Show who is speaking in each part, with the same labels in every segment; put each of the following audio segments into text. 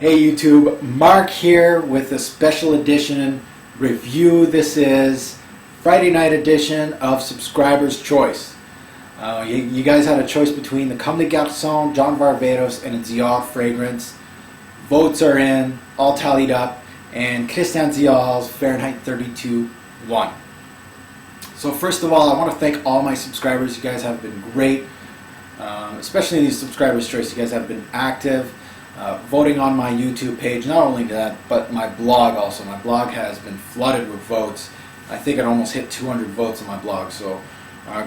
Speaker 1: Hey YouTube, Mark here with a special edition review. This is Friday night edition of Subscriber's Choice. You guys had a choice between the Comme des Garçons, John Varvatos, and a Dior fragrance. Votes are in, all tallied up, and Christian Dior's Fahrenheit 32 won. So first of all, I want to thank all my subscribers. You guys have been great, especially in these Subscriber's Choice. You guys have been active. Voting on my YouTube page, not only that, but my blog also. My blog has been flooded with votes. I think it almost hit 200 votes on my blog, so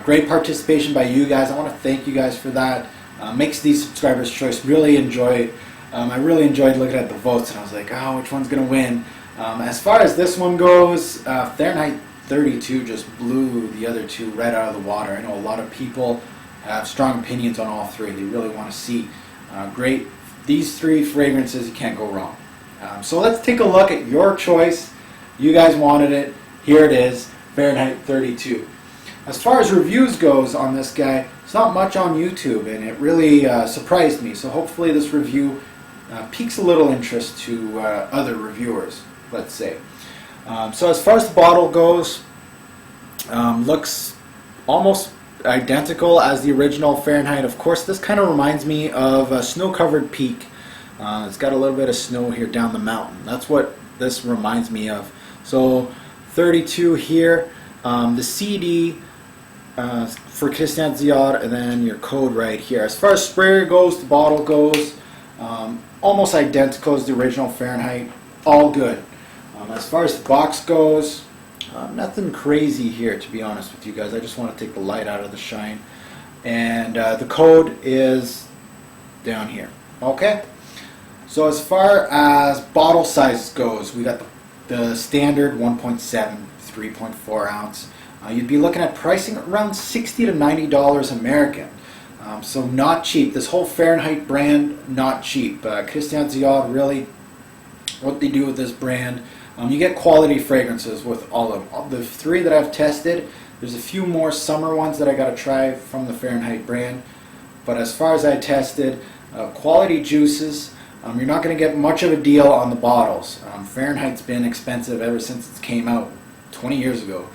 Speaker 1: great participation by you guys. I want to thank you guys for that. Makes these Subscriber's Choice really enjoy. I really enjoyed looking at the votes, and I was like, oh, which one's going to win? As far as this one goes, Fahrenheit 32 just blew the other two right out of the water. I know a lot of people have strong opinions on all three. They really want to see great. These three fragrances, you can't go wrong. So let's take a look at your choice. You guys wanted it. Here it is, Fahrenheit 32. As far as reviews goes on this guy, it's not much on YouTube, and it really surprised me. So hopefully this review piques a little interest to other reviewers, let's say. So as far as the bottle goes, looks almost identical as the original Fahrenheit. Of course, this kind of reminds me of a snow-covered peak. It's got a little bit of snow here down the mountain. That's what this reminds me of. So 32 here, the CD for Christian Dior, and then your code right here. As far as sprayer goes, the bottle goes, almost identical as the original Fahrenheit. All good. As far as the box goes, nothing crazy here, to be honest with you guys. I just want to take the light out of the shine. And the code is down here. Okay? So as far as bottle size goes, we got the standard 1.7, 3.4 ounce. You'd be looking at pricing around $60 to $90 American. So not cheap. This whole Fahrenheit brand, not cheap. Christian Dior, really, what they do with this brand, you get quality fragrances with all of them. The three that I've tested, there's a few more summer ones that I got to try from the Fahrenheit brand. But as far as I tested, quality juices, you're not going to get much of a deal on the bottles. Fahrenheit's been expensive ever since it came out 20 years ago.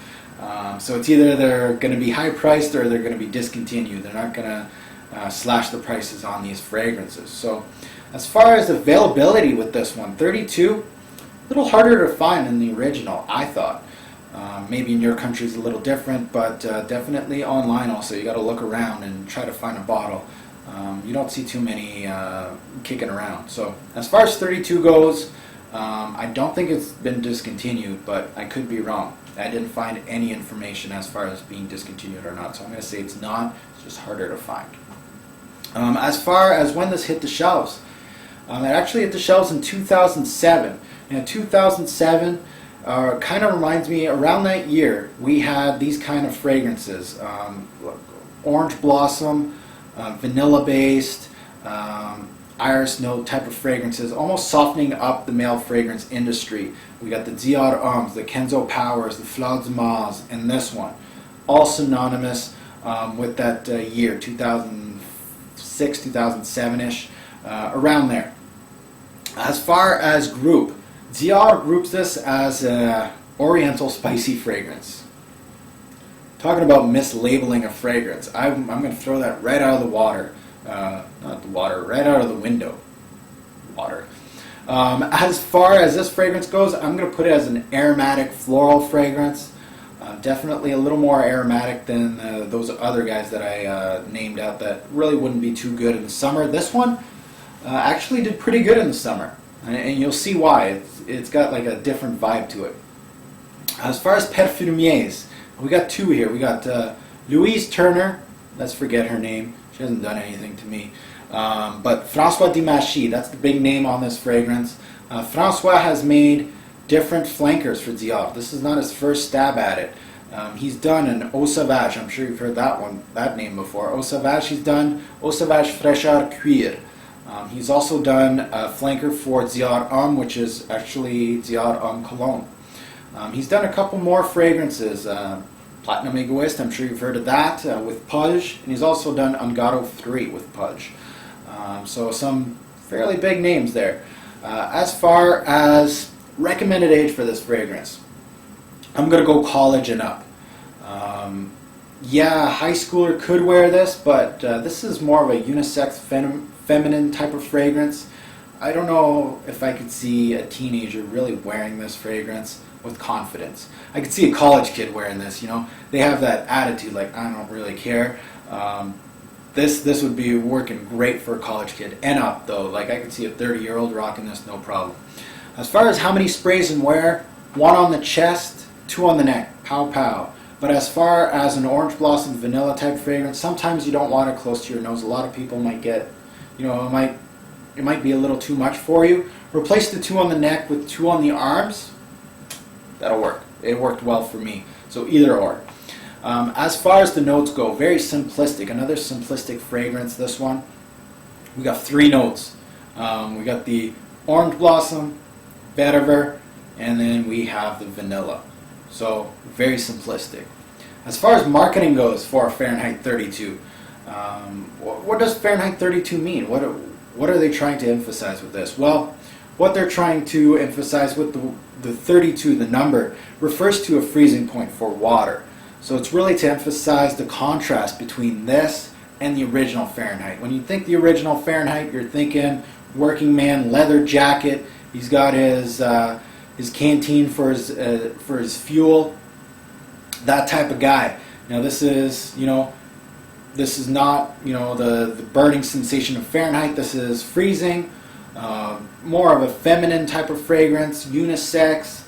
Speaker 1: So it's either they're going to be high priced or they're going to be discontinued. They're not going to slash the prices on these fragrances. So as far as availability with this one, 32, a little harder to find than the original, I thought. Maybe in your country is a little different, but definitely online also. You got to look around and try to find a bottle. You don't see too many kicking around. So as far as 32 goes, I don't think it's been discontinued, but I could be wrong. I didn't find any information as far as being discontinued or not, so I'm going to say it's not. It's just harder to find. As far as when this hit the shelves, it actually hit the shelves in 2007. In 2007, kind of reminds me, around that year, we had these kind of fragrances. Orange blossom, vanilla-based, iris note type of fragrances, almost softening up the male fragrance industry. We got the Dior Homme, the Kenzo Powers, the Fleurs de Mars, and this one. All synonymous with that year, 2006, 2007-ish, around there. As far as group, Dior groups this as an oriental spicy fragrance. Talking about mislabeling a fragrance, I'm going to throw that right out of the water. Not the water, right out of the window. Water. As far as this fragrance goes, I'm going to put it as an aromatic floral fragrance. Definitely a little more aromatic than those other guys that I named out that really wouldn't be too good in the summer. This one actually did pretty good in the summer. And you'll see why. It's got like a different vibe to it. As far as perfumiers, we got two here. We got Louise Turner. Let's forget her name. She hasn't done anything to me. But François Dimachy, that's the big name on this fragrance. François has made different flankers for Dior. This is not his first stab at it. He's done an Eau Sauvage. I'm sure you've heard that name before. Eau Sauvage, he's done Eau Sauvage Fraîcheur Cuir. He's also done a flanker for Dior Homme, which is actually Dior Homme Cologne. He's done a couple more fragrances. Platinum Egoist, I'm sure you've heard of that, with Pudge. And he's also done Ungaro 3 with Pudge. So some fairly big names there. As far as recommended age for this fragrance, I'm going to go college and up. Yeah, a high schooler could wear this, but this is more of a unisex feminine type of fragrance. I don't know if I could see a teenager really wearing this fragrance with confidence. I could see a college kid wearing this, you know. They have that attitude like, I don't really care. This would be working great for a college kid and up though. Like I could see a 30-year-old rocking this, no problem. As far as how many sprays and wear, 1 on the chest, 2 on the neck, pow pow. But as far as an orange blossom vanilla type fragrance, sometimes you don't want it close to your nose. A lot of people might get, you know, it might be a little too much for you. Replace the 2 on the neck with 2 on the arms. That'll work. It worked well for me. So either or. As far as the notes go, very simplistic. Another simplistic fragrance, this one. We got 3 notes. We got the orange blossom, vetiver, and then we have the vanilla. So very simplistic. As far as marketing goes for Fahrenheit 32, what does Fahrenheit 32 mean? What are they trying to emphasize with this? Well, what they're trying to emphasize with the 32, the number, refers to a freezing point for water. So it's really to emphasize the contrast between this and the original Fahrenheit. When you think the original Fahrenheit, you're thinking working man, leather jacket. He's got his canteen for his fuel. That type of guy. Now this is, you know, this is not, you know, the burning sensation of Fahrenheit. This is freezing. More of a feminine type of fragrance, unisex.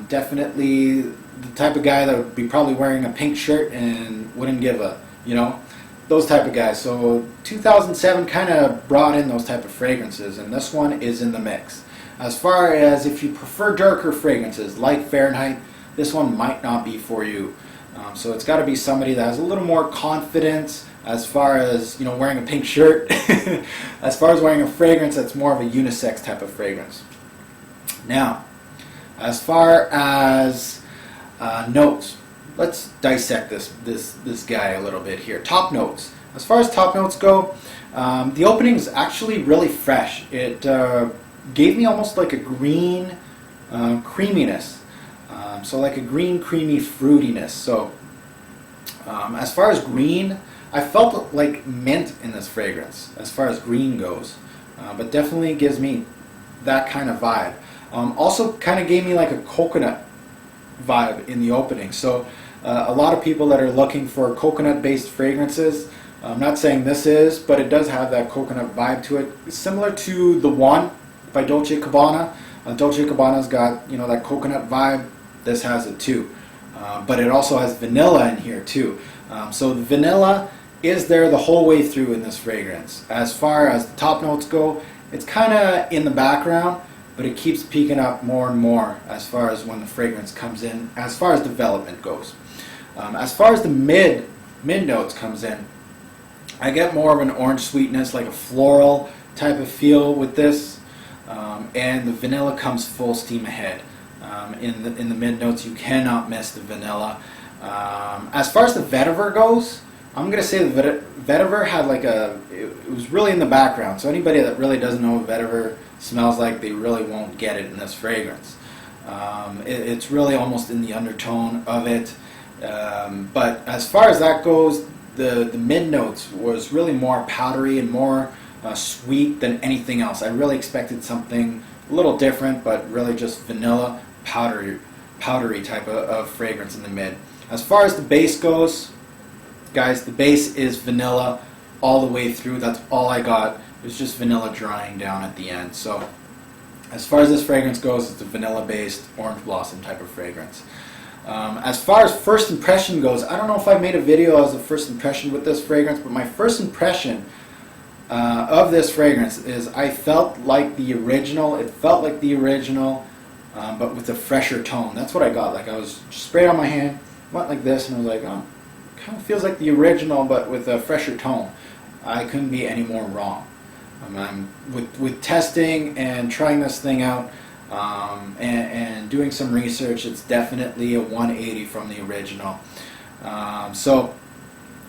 Speaker 1: Definitely the type of guy that would be probably wearing a pink shirt and wouldn't give a, you know, those type of guys. So 2007 kind of brought in those type of fragrances, and this one is in the mix. As far as if you prefer darker fragrances like Fahrenheit, this one might not be for you. So it's got to be somebody that has a little more confidence as far as, you know, wearing a pink shirt. As far as wearing a fragrance that's more of a unisex type of fragrance. Now, as far as notes, let's dissect this guy a little bit here. Top notes. As far as top notes go, the opening is actually really fresh. It gave me almost like a green creaminess. So like a green creamy fruitiness. So as far as green, I felt like mint in this fragrance as far as green goes. But definitely gives me that kind of vibe. Also kind of gave me like a coconut vibe in the opening. So a lot of people that are looking for coconut based fragrances, I'm not saying this is, but it does have that coconut vibe to it. It's similar to the One by Dolce & Gabbana. Dolce & Gabbana's got, you know, that coconut vibe. This has it too. But it also has vanilla in here too. So the vanilla is there the whole way through in this fragrance. As far as the top notes go, it's kind of in the background, but it keeps peaking up more and more as far as when the fragrance comes in, as far as development goes. As far as the mid notes comes in, I get more of an orange sweetness, like a floral type of feel with this, and the vanilla comes full steam ahead. In the mid notes, you cannot miss the vanilla. As far as the vetiver goes, I'm going to say the vetiver had like it was really in the background. So anybody that really doesn't know what vetiver smells like, they really won't get it in this fragrance. It's really almost in the undertone of it. But as far as that goes, the mid notes was really more powdery and more sweet than anything else. I really expected something a little different, but really just vanilla, powdery type of fragrance in the mid. As far as the base goes, guys, the base is vanilla all the way through. That's all I got. It was just vanilla drying down at the end. So as far as this fragrance goes, it's a vanilla-based orange blossom type of fragrance. As far as first impression goes, I don't know if I made a video as a first impression with this fragrance, but my first impression of this fragrance is I felt like the original. It felt like the original, but with a fresher tone. That's what I got. Like I was sprayed on my hand, went like this, and I was like, oh, kind of feels like the original, but with a fresher tone. I couldn't be any more wrong. With testing and trying this thing out and doing some research, it's definitely a 180 from the original. So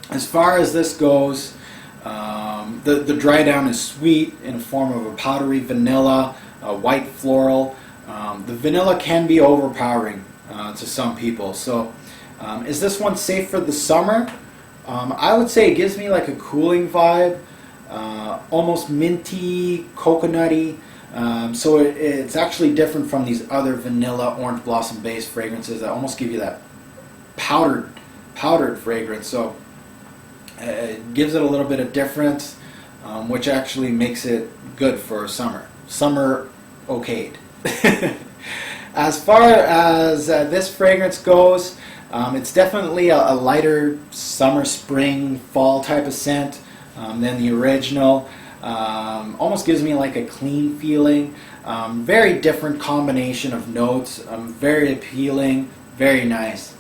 Speaker 1: as far as this goes, the dry down is sweet in the form of a powdery vanilla. white floral. The vanilla can be overpowering to some people. So is this one safe for the summer? I would say it gives me like a cooling vibe, almost minty, coconutty. So it's actually different from these other vanilla orange blossom based fragrances that almost give you that powdered fragrance. So it gives it a little bit of difference, which actually makes it good for summer. Summer okayed. As far as this fragrance goes, it's definitely a lighter summer, spring, fall type of scent than the original. Almost gives me like a clean feeling. Very different combination of notes. Very appealing, very nice.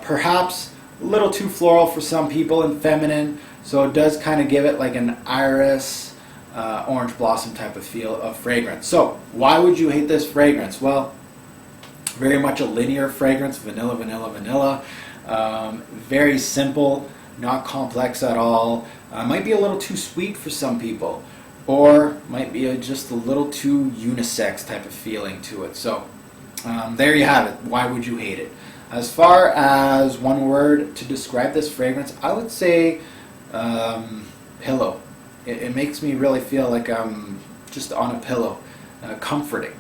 Speaker 1: Perhaps a little too floral for some people and feminine, so it does kind of give it like an iris, orange blossom type of feel of fragrance. So why would you hate this fragrance? Well, very much a linear fragrance, vanilla, vanilla, vanilla. Very simple, not complex at all. Might be a little too sweet for some people, or might be just a little too unisex type of feeling to it. So there you have it. Why would you hate it? As far as one word to describe this fragrance, I would say pillow. It makes me really feel like I'm just on a pillow, comforting.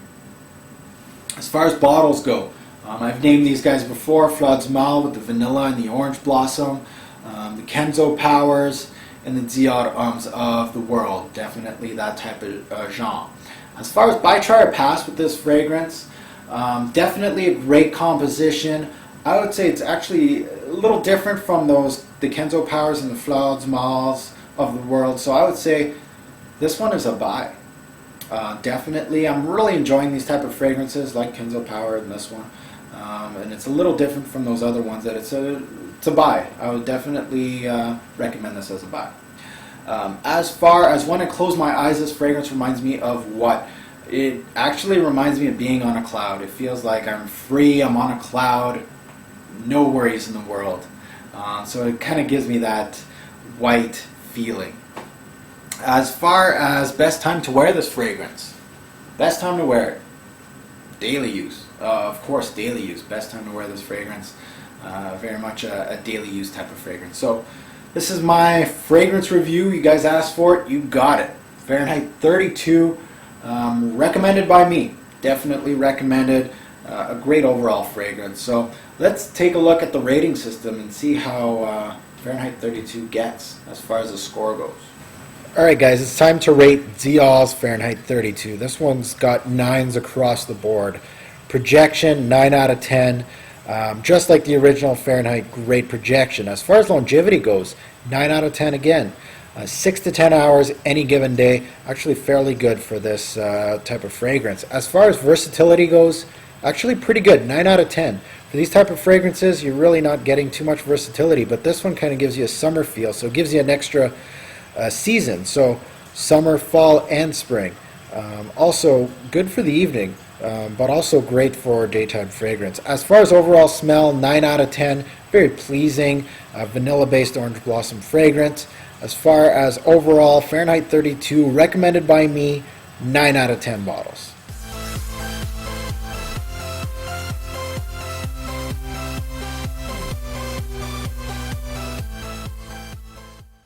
Speaker 1: As far as bottles go, I've named these guys before: Flauds Mal with the vanilla and the orange blossom, the Kenzo Powers, and the Dior Homes of the world. Definitely that type of genre. As far as by try or pass with this fragrance, definitely a great composition. I would say it's actually a little different from the Kenzo Powers and the Flauds Mals of the world. So I would say this one is a buy. Definitely, I'm really enjoying these type of fragrances like Kenzo Power and this one, and it's a little different from those other ones. That it's a buy. I would definitely recommend this as a buy. As far as when I close my eyes, this fragrance reminds me of what? It actually reminds me of being on a cloud. It feels like I'm free. I'm on a cloud. No worries in the world. So it kind of gives me that white feeling. As far as best time to wear this fragrance, best time to wear it, daily use. Of course, daily use. Best time to wear this fragrance. Very much a daily use type of fragrance. So this is my fragrance review. You guys asked for it. You got it. Fahrenheit 32. Recommended by me. Definitely recommended. A great overall fragrance. So let's take a look at the rating system and see how Fahrenheit 32 gets as far as the score goes. Alright guys, it's time to rate Dior's Fahrenheit 32. This one's got 9s across the board. Projection, 9 out of 10. Just like the original Fahrenheit, great projection. As far as longevity goes, 9 out of 10 again. 6 to 10 hours any given day. Actually fairly good for this type of fragrance. As far as versatility goes, actually pretty good. 9 out of 10. For these type of fragrances, you're really not getting too much versatility, but this one kind of gives you a summer feel, so it gives you an extra season, so summer, fall, and spring. Also good for the evening, but also great for daytime fragrance. As far as overall smell, 9 out of 10. Very pleasing, vanilla-based orange blossom fragrance. As far as overall Fahrenheit 32, recommended by me, 9 out of 10 bottles.